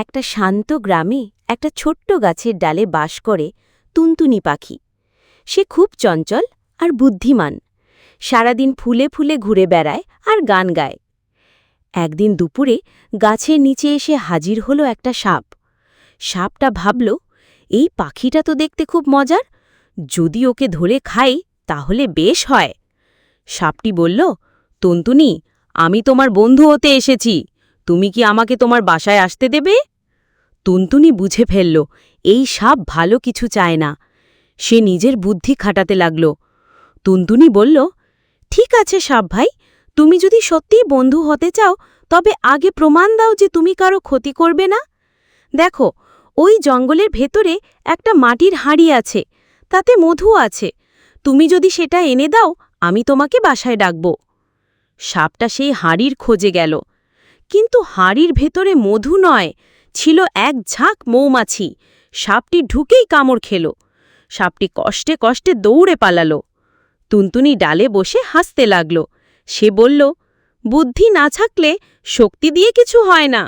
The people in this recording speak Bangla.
একটা শান্ত গ্রামে একটা ছোট্ট গাছের ডালে বাস করে টুনটুনি পাখি। সে খুব চঞ্চল আর বুদ্ধিমান। সারাদিন ফুলে ফুলে ঘুরে বেড়ায় আর গান গায়। একদিন দুপুরে গাছের নিচে এসে হাজির হলো একটা সাপ। সাপটা ভাবল, এই পাখিটা তো দেখতে খুব মজার, যদি ওকে ধরে খাই তাহলে বেশ হয়। সাপটি বলল, টুনটুনি, আমি তোমার বন্ধু হতে এসেছি, তুমি কি আমাকে তোমার বাসায় আসতে দেবে? টুনটুনি বুঝে ফেলল, এই সাপ ভালো কিছু চায় না। সে নিজের বুদ্ধি খাটাতে লাগল। টুনটুনি বলল, ঠিক আছে সাপ ভাই, তুমি যদি সত্যিই বন্ধু হতে চাও তবে আগে প্রমাণ দাও যে তুমি কারো ক্ষতি করবে না। দেখো, ওই জঙ্গলের ভেতরে একটা মাটির হাঁড়ি আছে, তাতে মধু আছে। তুমি যদি সেটা এনে দাও, আমি তোমাকে বাসায় ডাকব। সাপটা সেই হাঁড়ির খোঁজে গেল, কিন্তু হাঁড়ির ভেতরে মধু নয়, ছিল এক ঝাঁক মৌমাছি। সাপটি ঢুকেই কামড় খেল। সাপটি কষ্টে কষ্টে দৌড়ে পালাল। টুনটুনি ডালে বসে হাসতে লাগল। সে বলল, বুদ্ধি না থাকলে শক্তি দিয়ে কিছু হয় না।